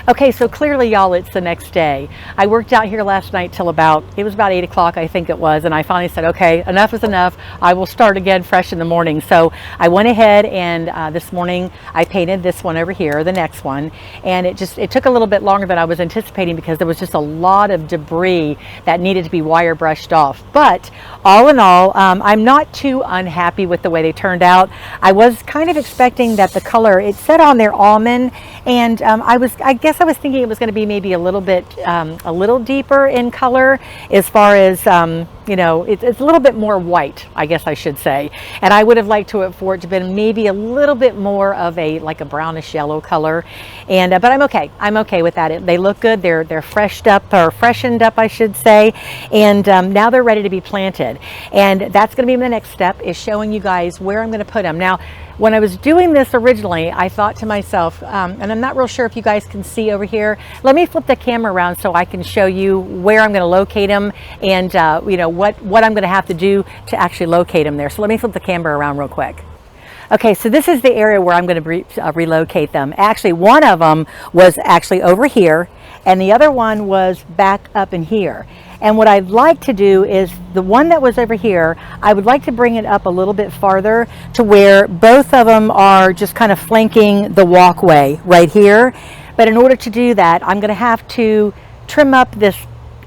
Okay, so clearly, y'all, it's the next day. I worked out here last night till it was about 8 o'clock, I think it was, and I finally said, okay, enough is enough. I will start again fresh in the morning. So I went ahead and this morning I painted this one over here, the next one, and it took a little bit longer than I was anticipating because there was just a lot of debris that needed to be wire brushed off. But all in all, I'm not too unhappy with the way they turned out. I was kind of expecting that the color, it said on there almond, and I guess I was thinking it was going to be maybe a little bit, a little deeper in color as far as, you know, it's a little bit more white, I guess I should say. And I would have liked for it to have been maybe a little bit more of like a brownish yellow color. And, but I'm okay. I'm okay with that. They look good. They're freshened up, I should say. And now they're ready to be planted. And that's going to be the next step, is showing you guys where I'm going to put them. Now, when I was doing this originally, I thought to myself, and I'm not real sure if you guys can see over here, let me flip the camera around so I can show you where I'm going to locate them and you know, what I'm going to have to do to actually locate them there. So let me flip the camera around real quick. Okay, so this is the area where I'm going to relocate them. Actually, one of them was actually over here, and the other one was back up in here. And what I'd like to do is the one that was over here, I would like to bring it up a little bit farther to where both of them are just kind of flanking the walkway right here. But in order to do that, I'm going to have to trim up this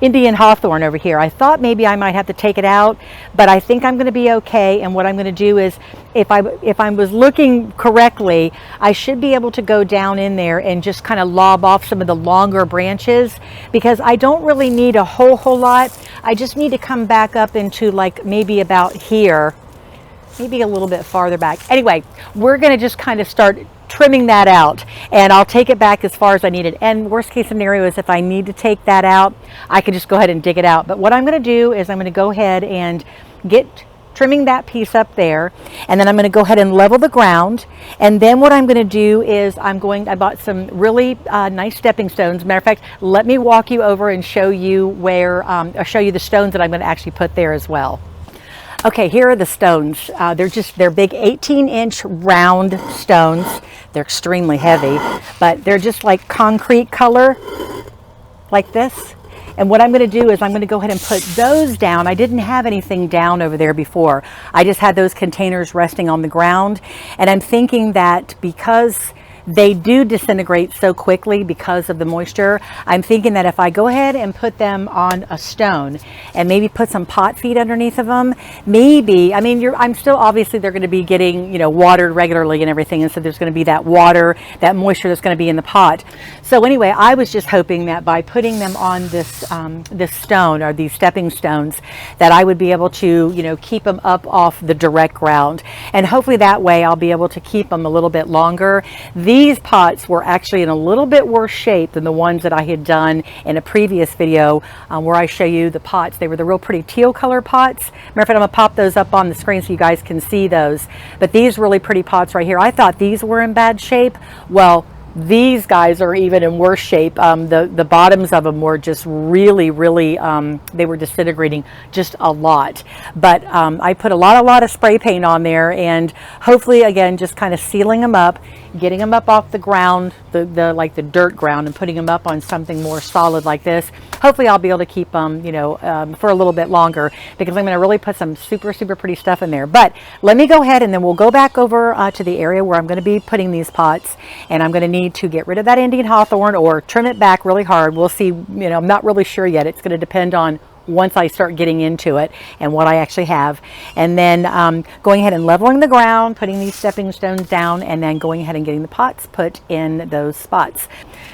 Indian hawthorn over here. I thought maybe I might have to take it out, but I think I'm going to be okay. And what I'm going to do is, if I was looking correctly, I should be able to go down in there and just kind of lob off some of the longer branches, because I don't really need a whole lot. I just need to come back up into like maybe about here, maybe a little bit farther back. Anyway, we're going to just kind of start trimming that out, and I'll take it back as far as I need it. And worst case scenario is if I need to take that out, I can just go ahead and dig it out. But what I'm going to do is I'm going to go ahead and get trimming that piece up there, and then I'm going to go ahead and level the ground. And then what I'm going to do is I bought some really nice stepping stones. Matter of fact, let me walk you over and show you where I'll show you the stones that I'm going to actually put there as well. Okay, here are the stones. They're big 18-inch round stones. They're extremely heavy, but they're just like concrete color, like this. And what I'm going to do is I'm going to go ahead and put those down. I didn't have anything down over there before. I just had those containers resting on the ground. And I'm thinking that because they do disintegrate so quickly because of the moisture, I'm thinking that if I go ahead and put them on a stone and maybe put some pot feed underneath of them, maybe, I mean, I'm still, obviously they're going to be getting, you know, watered regularly and everything, and so there's going to be that water, that moisture that's going to be in the pot. So anyway, I was just hoping that by putting them on this this stone, or these stepping stones, that I would be able to, you know, keep them up off the direct ground, and hopefully that way I'll be able to keep them a little bit longer. These pots were actually in a little bit worse shape than the ones that I had done in a previous video where I show you the pots. They were the real pretty teal color pots. Matter of fact, I'm going to pop those up on the screen so you guys can see those. But these really pretty pots right here, I thought these were in bad shape. Well, these guys are even in worse shape. The bottoms of them were just really, they were disintegrating just a lot. But I put a lot of spray paint on there, and hopefully, again, just kind of sealing them up, getting them up off the ground, like the dirt ground, and putting them up on something more solid like this. Hopefully I'll be able to keep them, you know, for a little bit longer, because I'm going to really put some super pretty stuff in there. But let me go ahead, and then we'll go back over to the area where I'm going to be putting these pots, and I'm going to need to get rid of that Indian hawthorn or trim it back really hard. We'll see. You know, I'm not really sure yet. It's going to depend on once I start getting into it and what I actually have. And then going ahead and leveling the ground, putting these stepping stones down, and then going ahead and getting the pots put in those spots.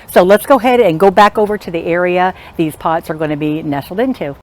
So let's go ahead and go back over to the area these pots are going to be nestled into.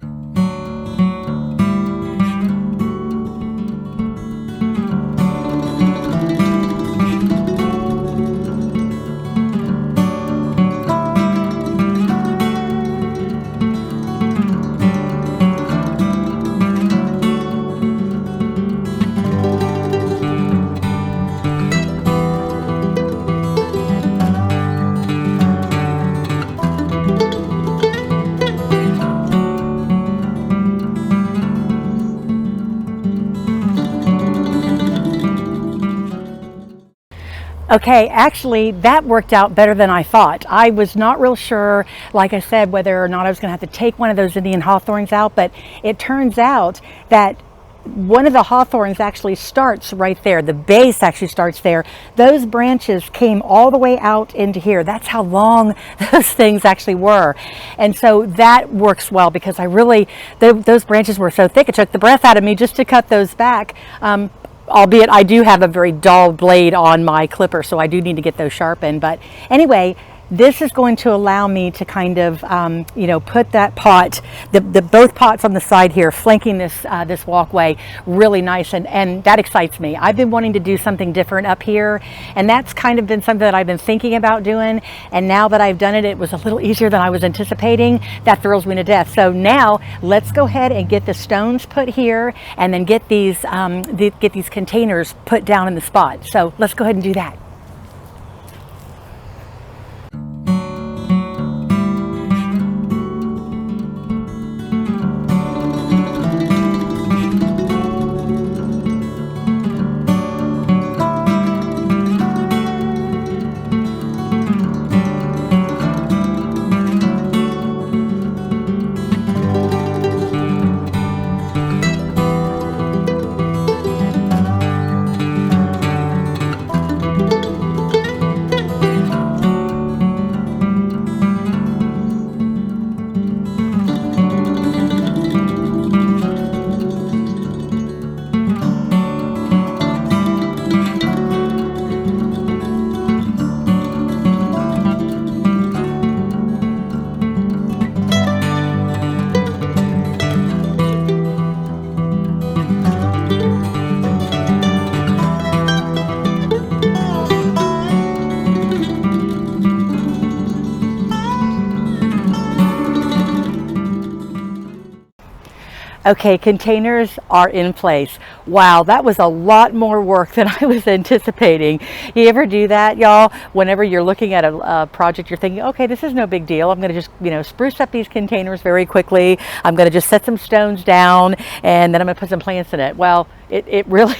Okay, actually, that worked out better than I thought. I was not real sure, like I said, whether or not I was going to have to take one of those Indian hawthorns out, but it turns out that one of the hawthorns actually starts right there. The base actually starts there. Those branches came all the way out into here. That's how long those things actually were. And so that works well because I really, those branches were so thick, it took the breath out of me just to cut those back. Albeit I do have a very dull blade on my clipper, so I do need to get those sharpened. But anyway, this is going to allow me to kind of, put that pot, both pots on the side here, flanking this walkway, really nice, and that excites me. I've been wanting to do something different up here, and that's kind of been something that I've been thinking about doing. And now that I've done it, it was a little easier than I was anticipating. That thrills me to death. So now let's go ahead and get the stones put here, and then get these containers put down in the spot. So let's go ahead and do that. Okay, containers are in place. Wow, that was a lot more work than I was anticipating. You ever do that, y'all? Whenever you're looking at a project, you're thinking, okay, this is no big deal. I'm going to just, spruce up these containers very quickly. I'm going to just set some stones down, and then I'm going to put some plants in it. Well, it really,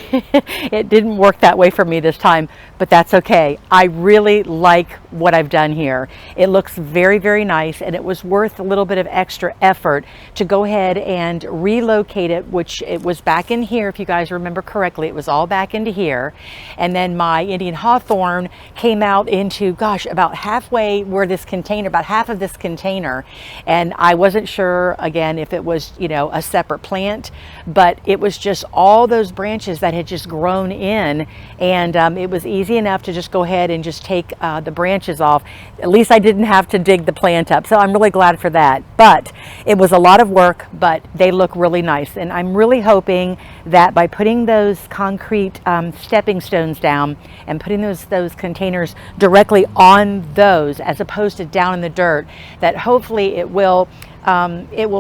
it didn't work that way for me this time, but that's okay. I really like what I've done here. It looks very, very nice, and it was worth a little bit of extra effort to go ahead and relocate it, which it was back in here. If you guys remember correctly, it was all back into here. And then my Indian hawthorn came out into, gosh, about halfway where this container, about half of this container. And I wasn't sure, again, if it was, a separate plant, but it was just all those branches that had just grown in. And it was easy enough to just go ahead and just take the branches off. At least I didn't have to dig the plant up. So I'm really glad for that. But it was a lot of work, but they look really nice. And I'm really hoping that by putting those concrete stepping stones down and putting those containers directly on those as opposed to down in the dirt, that hopefully it will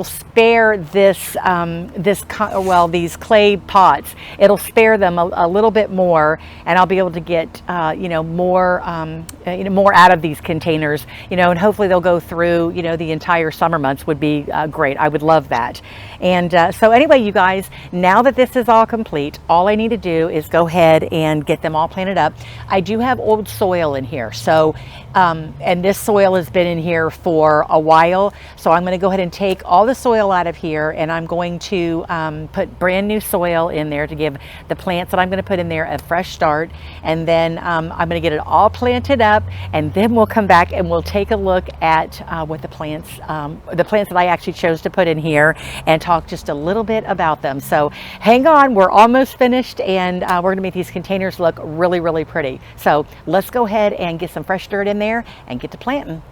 spare these clay pots. It'll spare them a little bit more, and I'll be able to get more out of these containers, and hopefully they'll go through the entire summer months. Would be great. I would love that. And so anyway, you guys, now that this is all complete, all I need to do is go ahead and get them all planted up. I do have old soil in here, so and this soil has been in here for a while, so I'm going to go ahead and take all the soil out of here, and I'm going to put brand new soil in there to give the plants that I'm going to put in there a fresh start. And then I'm going to get it all planted up, and then we'll come back and we'll take a look at what the plants that I actually chose to put in here, and talk just a little bit about them. So hang on, we're almost finished, and we're going to make these containers look really, really pretty. So let's go ahead and get some fresh dirt in there and get to planting.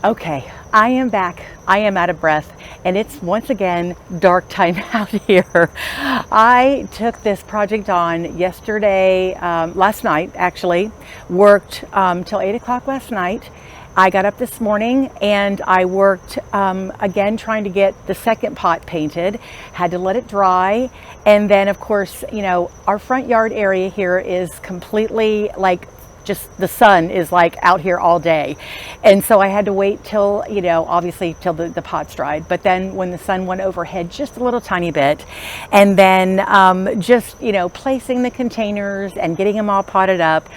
Okay, I am back. I am out of breath, and it's once again dark time out here. I took this project on yesterday, last night actually, worked till 8 o'clock last night. I got up this morning and I worked again trying to get the second pot painted, had to let it dry. And then of course, you know, our front yard area here is completely like just the sun is like out here all day. And so I had to wait till, you know, obviously till the pots dried. But then when the sun went overhead just a little tiny bit, and then just, you know, placing the containers and getting them all potted up.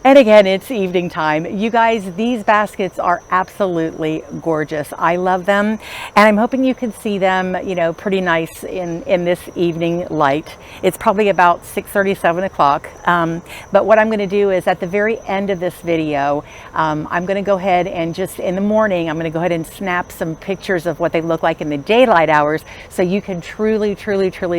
And again, it's evening time. You guys, these baskets are absolutely gorgeous. I love them. And I'm hoping you can see them, you know, pretty nice in this evening light. It's probably about 6:30, 7 o'clock. But what I'm going to do is at the very end of this video, I'm going to go ahead and just in the morning, I'm going to go ahead and snap some pictures of what they look like in the daylight hours so you can truly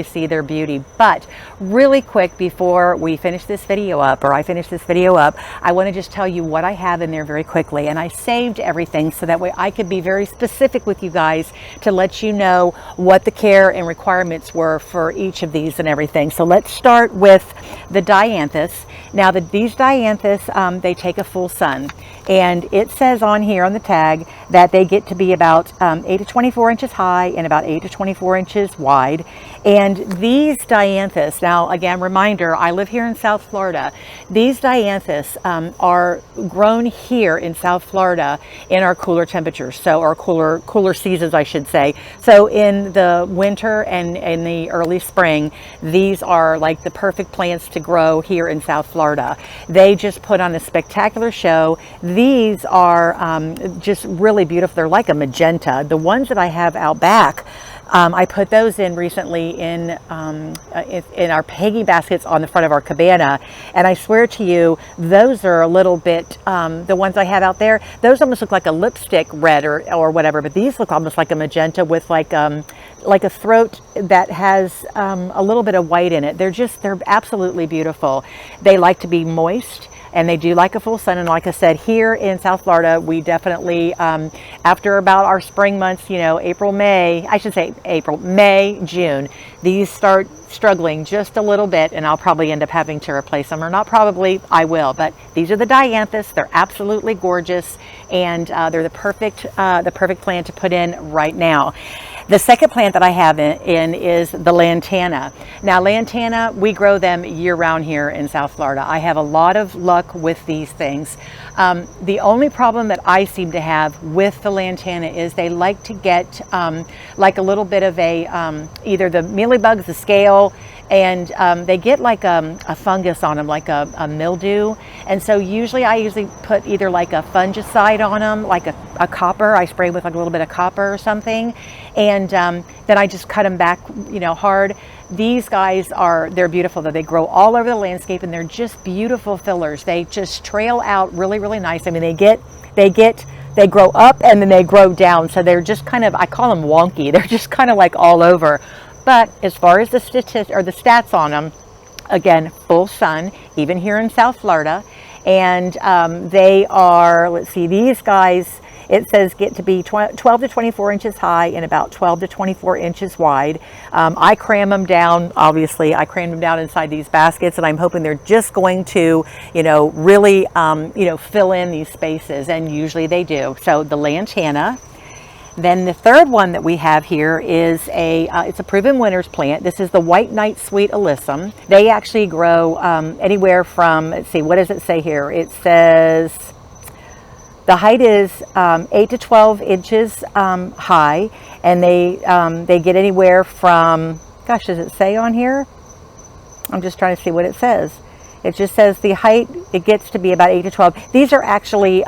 see their beauty. But really quick before we finish this video up, or I finish this video up, I want to just tell you what I have in there very quickly. And I saved everything so that way I could be very specific with you guys to let you know what the care and requirements were for each of these and everything. So let's start with the dianthus. Now these dianthus, they take a full sun. And it says on here on the tag that they get to be about 8 to 24 inches high and about 8 to 24 inches wide. And these dianthus, now again, reminder, I live here in South Florida. These dianthus are grown here in South Florida in our cooler temperatures, so our cooler seasons, I should say. So in the winter and in the early spring, these are like the perfect plants to grow here in South Florida. They just put on a spectacular show. These are just really beautiful. They're like a magenta. The ones that I have out back, I put those in recently in our pegging baskets on the front of our cabana, and I swear to you, those are a little bit, the ones I have out there, those almost look like a lipstick red or whatever, but these look almost like a magenta with like a throat that has a little bit of white in it. They're absolutely beautiful. They like to be moist. And they do like a full sun. And like I said, here in South Florida, we definitely, after about our spring months, you know, May, June, these start struggling just a little bit, and I'll probably end up having to replace them, or not probably, I will. But these are the dianthus. They're absolutely gorgeous, and they're the perfect plant to put in right now. The second plant that I have in is the lantana. Now lantana, we grow them year round here in South Florida. I have a lot of luck with these things. The only problem that I seem to have with the lantana is they like to get like a little bit of a, either the mealybugs, the scale, and they get like a fungus on them, like a mildew. And so I usually put either like a fungicide on them, like a copper. I spray with like a little bit of copper or something. And then I just cut them back, you know, hard. These guys they're beautiful. They grow all over the landscape, and they're just beautiful fillers. They just trail out really nice. I mean, they grow up and then they grow down. So they're just kind of, I call them wonky. They're just kind of like all over. But as far as the stats on them, again, full sun, even here in South Florida. And they are, let's see, these guys, it says get to be 12 to 24 inches high and about 12 to 24 inches wide. I cram them down, obviously, I cram them down inside these baskets, and I'm hoping they're just going to, you know, really, you know, fill in these spaces, and usually they do. So the lantana. Then the third one that we have here is it's a proven winner's plant. This is the White Night Sweet Alyssum. They actually grow anywhere from, let's see, what does it say here? It says the height is 8 to 12 inches high, and they get anywhere from, gosh, does it say on here? I'm just trying to see what it says. It just says the height, it gets to be about 8 to 12. These are actually,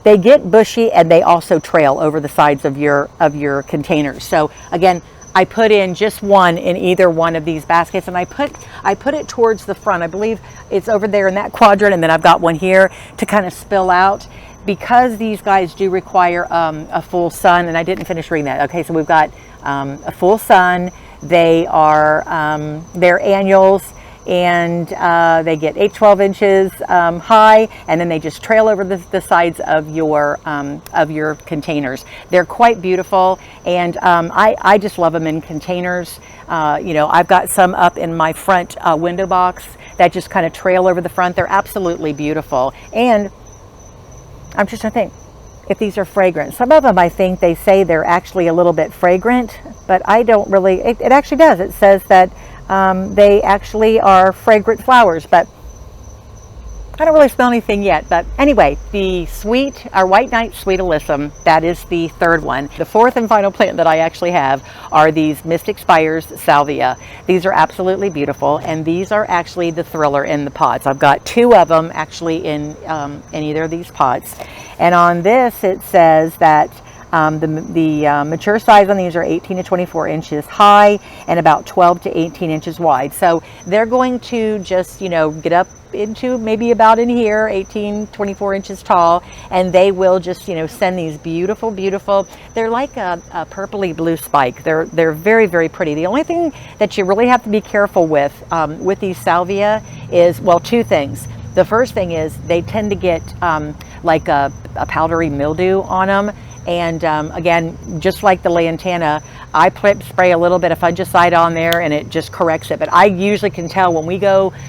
they get bushy, and they also trail over the sides of your containers. So again, I put in just one in either one of these baskets, and I put it towards the front. I believe it's over there in that quadrant, and then I've got one here to kind of spill out, because these guys do require a full sun, and I didn't finish reading that. Okay, so we've got a full sun. They are, they're annuals. and they get 8-12 inches high, and then they just trail over the sides of your containers. They're quite beautiful, and I just love them in containers. You know, I've got some up in my front window box that just kind of trail over the front. They're absolutely beautiful. And I'm just trying to think if these are fragrant. Some of them, I think they say they're actually a little bit fragrant, but I don't really, it actually does. It says that they actually are fragrant flowers, but I don't really smell anything yet. But anyway, the White Knight Sweet Alyssum, that is the third one. The fourth and final plant that I actually have are these Mystic Spires Salvia. These are absolutely beautiful, and these are actually the Thriller in the pots. I've got 2 of them actually in either of these pots. And on this it says that the mature size on these are 18 to 24 inches high and about 12 to 18 inches wide. So they're going to just, you know, get up into maybe about in here, 18, 24 inches tall, and they will just, you know, send these beautiful, they're like a purpley blue spike. They're very, very pretty. The only thing that you really have to be careful with these salvia is, well, 2 things. The first thing is they tend to get like a powdery mildew on them. And again, just like the lantana, I spray a little bit of fungicide on there and it just corrects it. But I usually can tell when we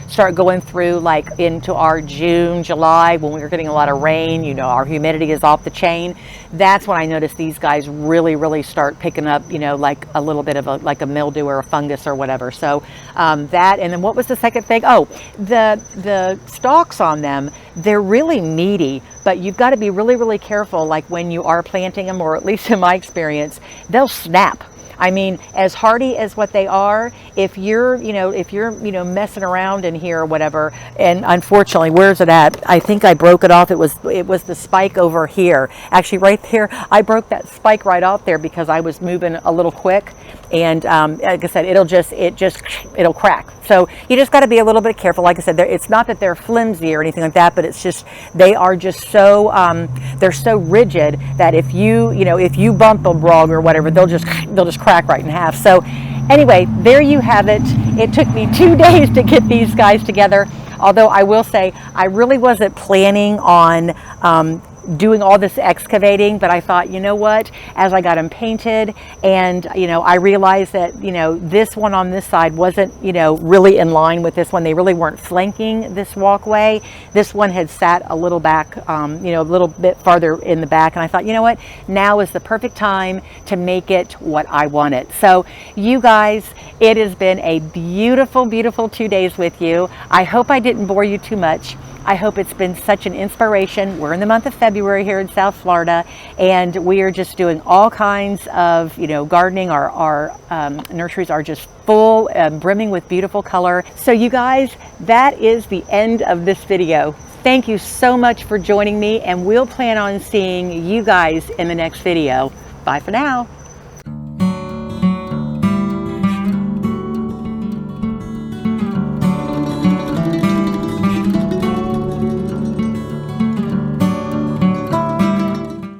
start going through like into our June, July, when we're getting a lot of rain, you know, our humidity is off the chain. That's when I notice these guys really start picking up, you know, like a little bit of like a mildew or a fungus or whatever. So that, and then what was the second thing? Oh, the stalks on them, they're really meaty, but you've got to be really careful, like when you are planting them, or at least in my experience, they'll snap. I mean, as hardy as what they are, if you're messing around in here or whatever, and unfortunately, where's it at? I think I broke it off. It was the spike over here. Actually, right there, I broke that spike right off there because I was moving a little quick, and like I said, it'll crack. So you just got to be a little bit careful. Like I said, it's not that they're flimsy or anything like that, but it's just they are just so they're so rigid that if you bump them wrong or whatever, they'll just crack right in half. So anyway, there you have it. It took me 2 days to get these guys together. Although I will say I really wasn't planning on doing all this excavating, but I thought, you know what, as I got them painted and, you know, I realized that, you know, this one on this side wasn't, you know, really in line with this one. They really weren't flanking this walkway. This one had sat a little back, you know, a little bit farther in the back. And I thought, you know what, now is the perfect time to make it what I want it. So you guys, it has been a beautiful 2 days with you. I hope I didn't bore you too much. I hope it's been such an inspiration. We're in the month of February here in South Florida, and we are just doing all kinds of, you know, gardening. Our nurseries are just full and brimming with beautiful color. So you guys, that is the end of this video. Thank you so much for joining me, and we'll plan on seeing you guys in the next video. Bye for now.